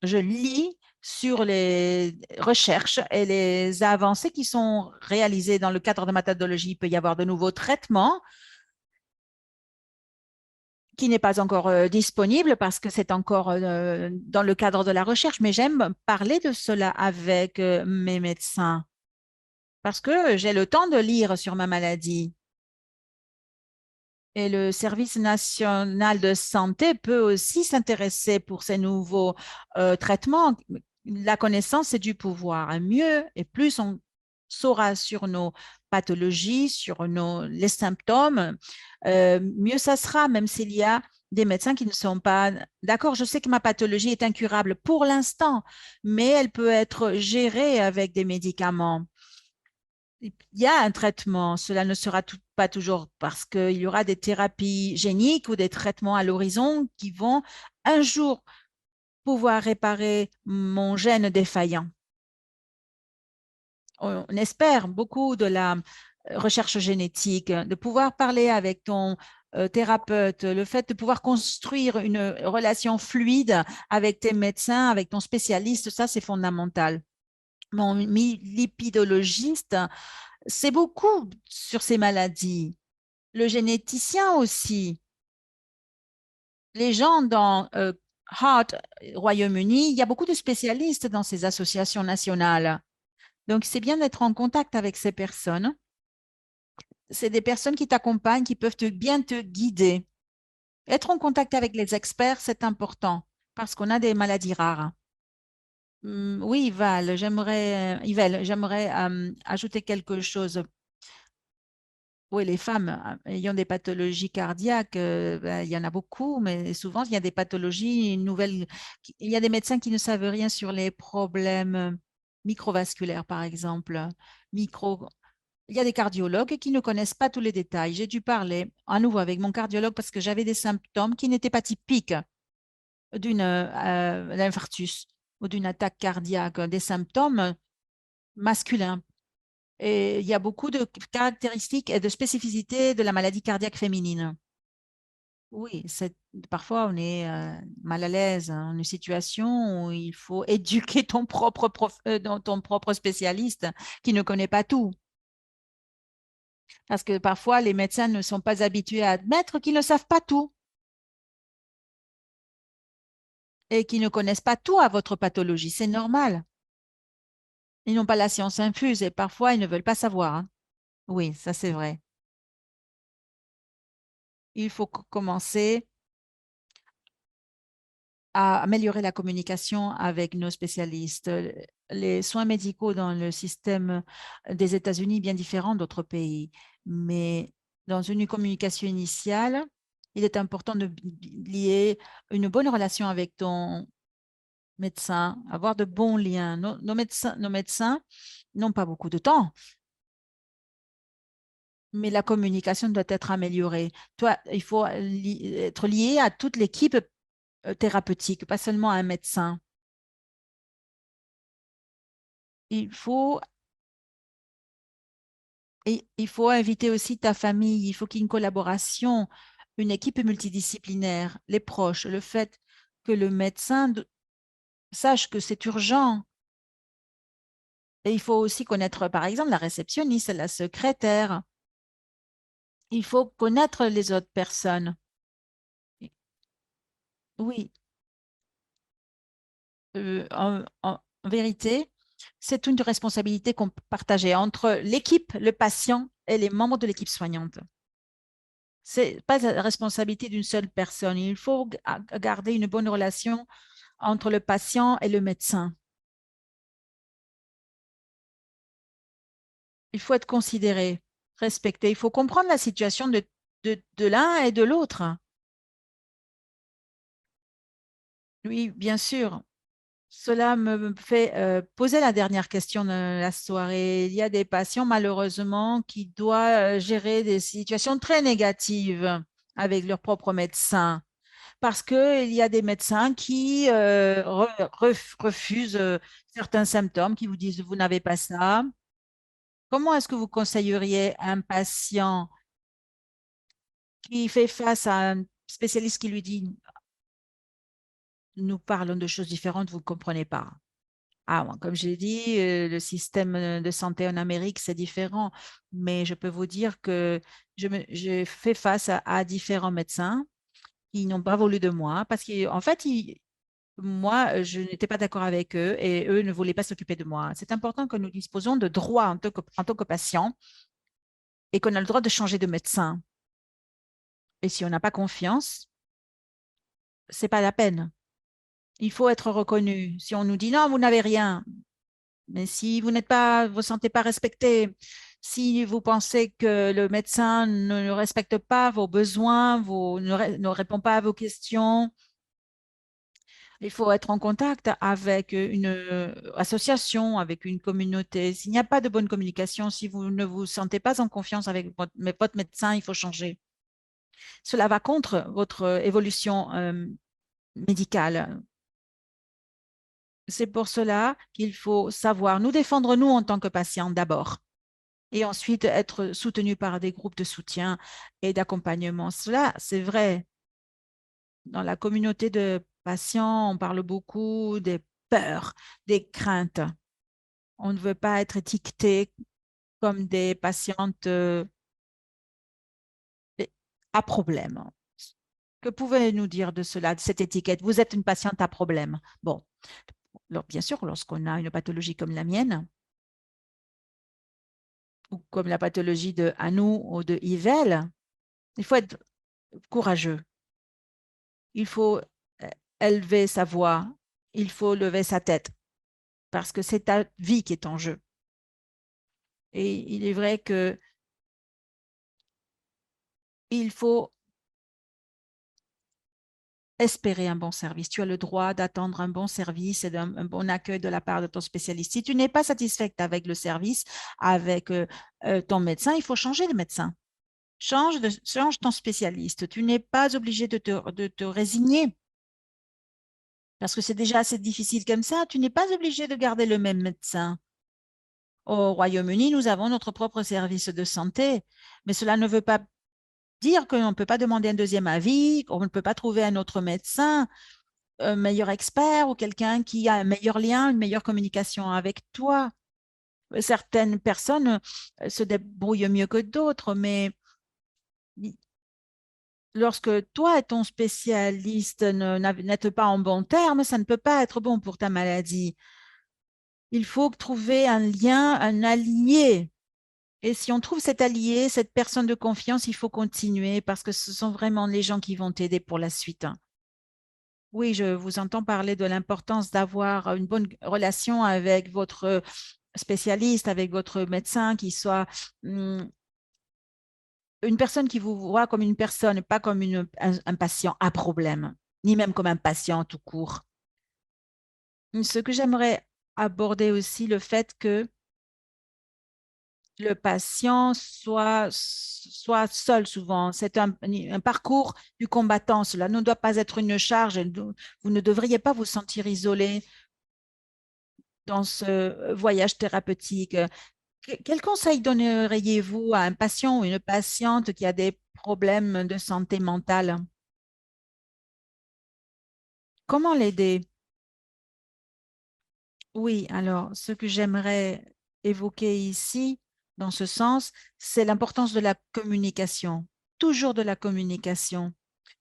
je lis sur les recherches et les avancées qui sont réalisées dans le cadre de ma pathologie. Il peut y avoir de nouveaux traitements qui n'est pas encore disponible parce que c'est encore dans le cadre de la recherche, mais j'aime parler de cela avec mes médecins parce que j'ai le temps de lire sur ma maladie. Et le Service national de santé peut aussi s'intéresser pour ces nouveaux traitements. La connaissance, c'est du pouvoir. Et mieux et plus on saura sur nos pathologies, sur les symptômes, mieux ça sera, même s'il y a des médecins qui ne sont pas d'accord. Je sais que ma pathologie est incurable pour l'instant, mais elle peut être gérée avec des médicaments. Il y a un traitement, cela ne sera pas toujours parce qu'il y aura des thérapies géniques ou des traitements à l'horizon qui vont un jour pouvoir réparer mon gène défaillant. On espère beaucoup de la recherche génétique, de pouvoir parler avec ton thérapeute, le fait de pouvoir construire une relation fluide avec tes médecins, avec ton spécialiste, ça c'est fondamental. Mon lipidologiste, c'est beaucoup sur ces maladies. Le généticien aussi. Les gens dans Heart, Royaume-Uni, il y a beaucoup de spécialistes dans ces associations nationales. Donc, c'est bien d'être en contact avec ces personnes. C'est des personnes qui t'accompagnent, qui peuvent bien te guider. Être en contact avec les experts, c'est important parce qu'on a des maladies rares. Oui, Yvel, j'aimerais ajouter quelque chose. Oui, les femmes ayant des pathologies cardiaques, ben, il y en a beaucoup, mais souvent, il y a des pathologies nouvelles. Il y a des médecins qui ne savent rien sur les problèmes microvasculaires, par exemple. Micro, Il y a des cardiologues qui ne connaissent pas tous les détails. J'ai dû parler à nouveau avec mon cardiologue parce que j'avais des symptômes qui n'étaient pas typiques d'un infarctus ou d'une attaque cardiaque, des symptômes masculins. Et il y a beaucoup de caractéristiques et de spécificités de la maladie cardiaque féminine. Oui, parfois on est mal à l'aise dans une situation où il faut éduquer ton propre spécialiste qui ne connaît pas tout. Parce que parfois les médecins ne sont pas habitués à admettre qu'ils ne savent pas tout et qu'ils ne connaissent pas tout à votre pathologie. C'est normal. Ils n'ont pas la science infuse et parfois ils ne veulent pas savoir, hein. Oui, ça c'est vrai. Il faut commencer à améliorer la communication avec nos spécialistes. Les soins médicaux dans le système des États-Unis bien différent d'autres pays, mais dans une communication initiale, il est important de lier une bonne relation avec ton médecin, avoir de bons liens. Nos médecins n'ont pas beaucoup de temps, mais la communication doit être améliorée. Toi, il faut être lié à toute l'équipe thérapeutique, pas seulement à un médecin. Il faut, et il faut inviter aussi ta famille. Il faut qu'il y ait une collaboration, une équipe multidisciplinaire, les proches, le fait que le médecin sache que c'est urgent. Et il faut aussi connaître, par exemple, la réceptionniste, la secrétaire. Il faut connaître les autres personnes. Oui, en vérité, c'est une responsabilité partagée entre l'équipe, le patient et les membres de l'équipe soignante. C'est pas la responsabilité d'une seule personne. Il faut garder une bonne relation entre le patient et le médecin. Il faut être considéré, respecté. Il faut comprendre la situation de l'un et de l'autre. Oui, bien sûr. Cela me fait poser la dernière question de la soirée. Il y a des patients, malheureusement, qui doivent gérer des situations très négatives avec leur propre médecin parce qu'il y a des médecins qui refusent certains symptômes, qui vous disent, vous n'avez pas ça. Comment est-ce que vous conseilleriez un patient qui fait face à un spécialiste qui lui dit, nous parlons de choses différentes, vous ne comprenez pas? Ah, bon, comme j'ai dit, le système de santé en Amérique, c'est différent, mais je peux vous dire que je fais face à différents médecins qui n'ont pas voulu de moi parce qu'en fait, moi, je n'étais pas d'accord avec eux et eux ne voulaient pas s'occuper de moi. C'est important que nous disposons de droits en tant que patient et qu'on a le droit de changer de médecin. Et si on n'a pas confiance, c'est pas la peine. Il faut être reconnu. Si on nous dit non, vous n'avez rien, mais si vous n'êtes pas, vous ne sentez pas respecté, si vous pensez que le médecin ne respecte pas vos besoins, ne répond pas à vos questions, il faut être en contact avec une association, avec une communauté. S'il n'y a pas de bonne communication, si vous ne vous sentez pas en confiance avec votre médecin, il faut changer. Cela va contre votre évolution médicale. C'est pour cela qu'il faut savoir nous défendre, nous, en tant que patients d'abord, et ensuite être soutenu par des groupes de soutien et d'accompagnement. Cela, c'est vrai. Dans la communauté de patients, on parle beaucoup des peurs, des craintes. On ne veut pas être étiqueté comme des patientes à problème. Que pouvez-vous dire de cela, de cette étiquette? Vous êtes une patiente à problème. Bon, alors, bien sûr, lorsqu'on a une pathologie comme la mienne, ou comme la pathologie de Hanou ou de Yvel, il faut être courageux. Il faut élever sa voix. Il faut lever sa tête parce que c'est ta vie qui est en jeu. Et il est vrai que il faut espérer un bon service. Tu as le droit d'attendre un bon service et un bon accueil de la part de ton spécialiste. Si tu n'es pas satisfaite avec le service, avec ton médecin, il faut changer de médecin. Change ton spécialiste. Tu n'es pas obligé de te résigner parce que c'est déjà assez difficile comme ça. Tu n'es pas obligé de garder le même médecin. Au Royaume-Uni, nous avons notre propre service de santé, mais cela ne veut pas dire qu'on ne peut pas demander un deuxième avis, qu'on ne peut pas trouver un autre médecin, un meilleur expert ou quelqu'un qui a un meilleur lien, une meilleure communication avec toi. Certaines personnes se débrouillent mieux que d'autres, mais lorsque toi et ton spécialiste n'êtes pas en bon terme, ça ne peut pas être bon pour ta maladie. Il faut trouver un lien, un allié. Et si on trouve cet allié, cette personne de confiance, il faut continuer parce que ce sont vraiment les gens qui vont t'aider pour la suite. Oui, je vous entends parler de l'importance d'avoir une bonne relation avec votre spécialiste, avec votre médecin, qui soit une personne qui vous voit comme une personne, pas comme un patient à problème, ni même comme un patient tout court. Ce que j'aimerais aborder aussi, le fait que le patient soit seul souvent. C'est un parcours du combattant. Cela ne doit pas être une charge. Vous ne devriez pas vous sentir isolé dans ce voyage thérapeutique. Quel conseil donneriez-vous à un patient ou une patiente qui a des problèmes de santé mentale? Comment l'aider? Oui, alors ce que j'aimerais évoquer ici, dans ce sens, c'est l'importance de la communication, toujours de la communication.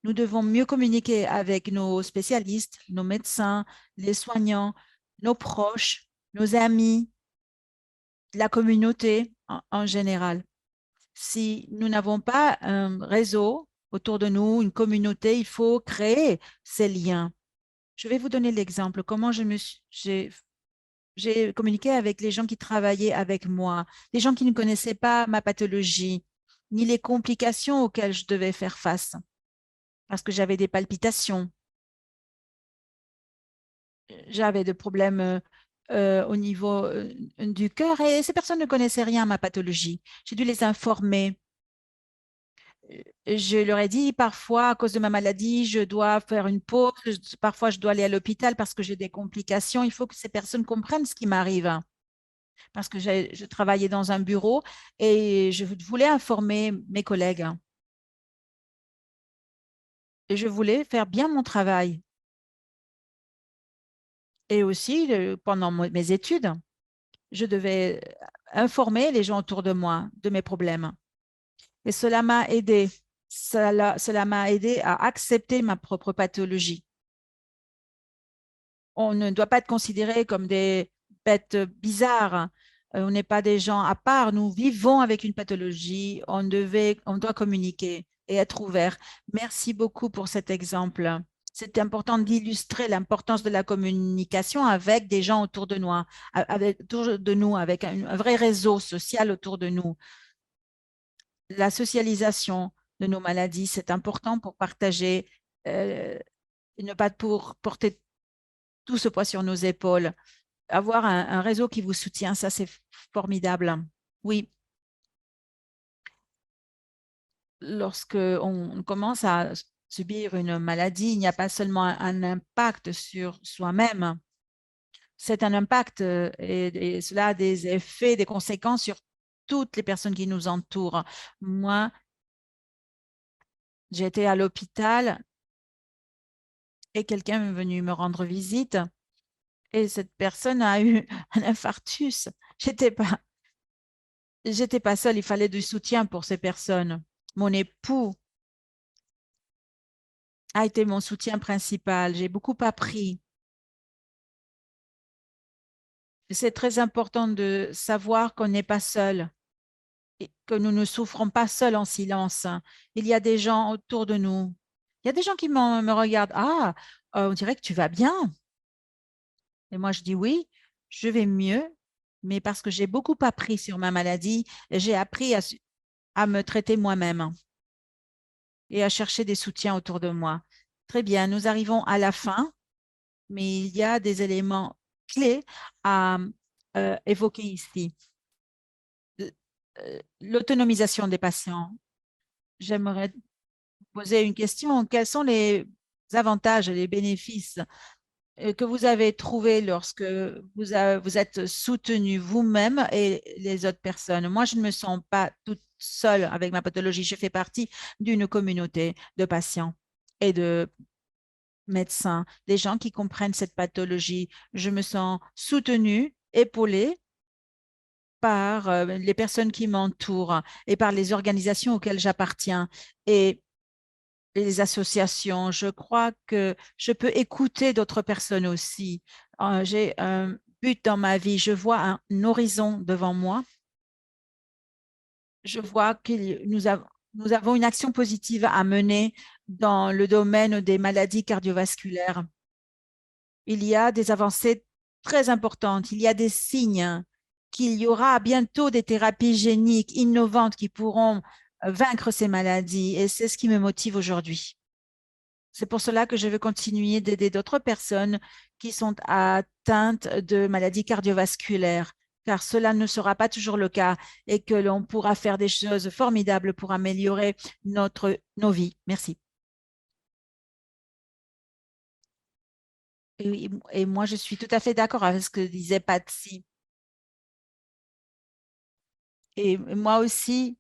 Nous devons mieux communiquer avec nos spécialistes, nos médecins, les soignants, nos proches, nos amis, la communauté en général. Si nous n'avons pas un réseau autour de nous, une communauté, il faut créer ces liens. Je vais vous donner l'exemple, comment j'ai communiqué avec les gens qui travaillaient avec moi, les gens qui ne connaissaient pas ma pathologie, ni les complications auxquelles je devais faire face, parce que j'avais des palpitations, j'avais des problèmes au niveau du cœur et ces personnes ne connaissaient rien à ma pathologie. J'ai dû les informer. Je leur ai dit, parfois, à cause de ma maladie, je dois faire une pause, parfois je dois aller à l'hôpital parce que j'ai des complications. Il faut que ces personnes comprennent ce qui m'arrive. Parce que je travaillais dans un bureau et je voulais informer mes collègues et je voulais faire bien mon travail. Et aussi, pendant mes études, je devais informer les gens autour de moi de mes problèmes. Et cela m'a aidé. Cela m'a aidé à accepter ma propre pathologie. On ne doit pas être considéré comme des bêtes bizarres. On n'est pas des gens à part. Nous vivons avec une pathologie. On doit communiquer et être ouvert. Merci beaucoup pour cet exemple. C'est important d'illustrer l'importance de la communication avec des gens autour de nous, avec un vrai réseau social autour de nous. La socialisation de nos maladies, c'est important pour partager et ne pas pour porter tout ce poids sur nos épaules. Avoir un réseau qui vous soutient, ça c'est formidable. Oui, lorsque on commence à subir une maladie, il n'y a pas seulement un impact sur soi-même, c'est un impact et cela a des effets, des conséquences sur toutes les personnes qui nous entourent. Moi, j'étais à l'hôpital et quelqu'un est venu me rendre visite et cette personne a eu un infarctus. J'étais pas seule, il fallait du soutien pour ces personnes. Mon époux a été mon soutien principal. J'ai beaucoup appris. C'est très important de savoir qu'on n'est pas seul et que nous ne souffrons pas seuls en silence. Il y a des gens autour de nous. Il y a des gens qui me regardent. Ah, on dirait que tu vas bien. Et moi, je dis oui, je vais mieux, mais parce que j'ai beaucoup appris sur ma maladie, j'ai appris à me traiter moi-même et à chercher des soutiens autour de moi. Très bien, nous arrivons à la fin, mais il y a des éléments clés à évoquer ici. L'autonomisation des patients. J'aimerais poser une question. Quels sont les avantages et les bénéfices que vous avez trouvés lorsque vous êtes soutenu vous-même et les autres personnes? Moi, je ne me sens pas toute seule avec ma pathologie. Je fais partie d'une communauté de patients et de médecins, des gens qui comprennent cette pathologie. Je me sens soutenue, épaulée par les personnes qui m'entourent et par les organisations auxquelles j'appartiens et les associations. Je crois que je peux écouter d'autres personnes aussi. J'ai un but dans ma vie. Je vois un horizon devant moi. Je vois que nous avons une action positive à mener dans le domaine des maladies cardiovasculaires. Il y a des avancées très importantes. Il y a des signes qu'il y aura bientôt des thérapies géniques innovantes qui pourront vaincre ces maladies. Et c'est ce qui me motive aujourd'hui. C'est pour cela que je veux continuer d'aider d'autres personnes qui sont atteintes de maladies cardiovasculaires, car cela ne sera pas toujours le cas et que l'on pourra faire des choses formidables pour améliorer nos vies. Merci. Et moi, je suis tout à fait d'accord avec ce que disait Patsy. Et moi aussi,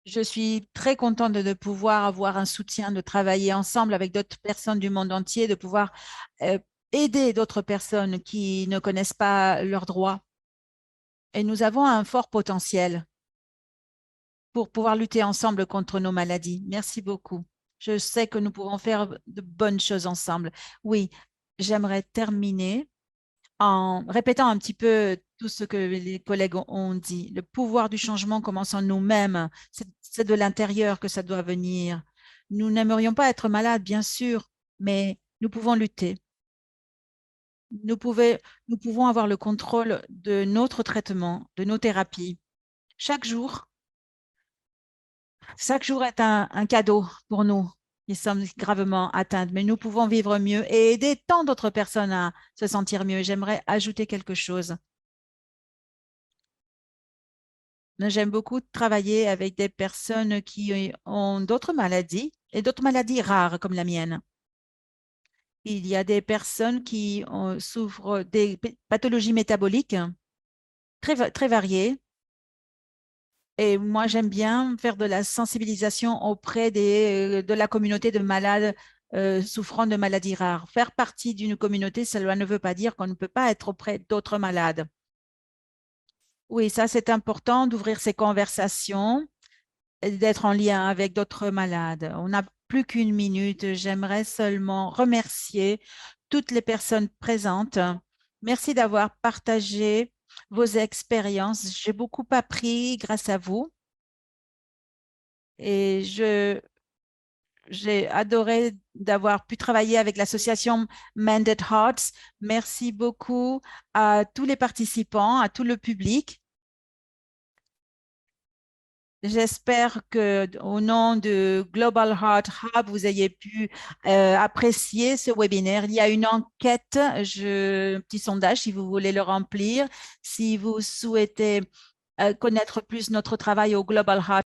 je suis très contente de pouvoir avoir un soutien, de travailler ensemble avec d'autres personnes du monde entier, de pouvoir euh, aider d'autres personnes qui ne connaissent pas leurs droits. Et nous avons un fort potentiel pour pouvoir lutter ensemble contre nos maladies. Merci beaucoup. Je sais que nous pouvons faire de bonnes choses ensemble. Oui, j'aimerais terminer en répétant un petit peu tout ce que les collègues ont dit. Le pouvoir du changement commence en nous-mêmes. C'est de l'intérieur que ça doit venir. Nous n'aimerions pas être malades, bien sûr, mais nous pouvons lutter. Nous pouvons avoir le contrôle de notre traitement, de nos thérapies. Chaque jour, chaque jour est un cadeau pour nous qui sommes gravement atteints, mais nous pouvons vivre mieux et aider tant d'autres personnes à se sentir mieux. J'aimerais ajouter quelque chose. J'aime beaucoup travailler avec des personnes qui ont d'autres maladies et d'autres maladies rares comme la mienne. Il y a des personnes qui souffrent des pathologies métaboliques très variées. Et moi, j'aime bien faire de la sensibilisation auprès de la communauté de malades souffrant de maladies rares. Faire partie d'une communauté, cela ne veut pas dire qu'on ne peut pas être auprès d'autres malades. Oui, ça, c'est important d'ouvrir ces conversations et d'être en lien avec d'autres malades. On n'a plus qu'une minute. J'aimerais seulement remercier toutes les personnes présentes. Merci d'avoir partagé vos expériences. J'ai beaucoup appris grâce à vous et j'ai adoré d'avoir pu travailler avec l'association Mended Hearts. Merci beaucoup à tous les participants, à tout le public. J'espère que au nom de Global Heart Hub, vous ayez pu apprécier ce webinaire. Il y a une enquête, un petit sondage si vous voulez le remplir. Si vous souhaitez connaître plus notre travail au Global Heart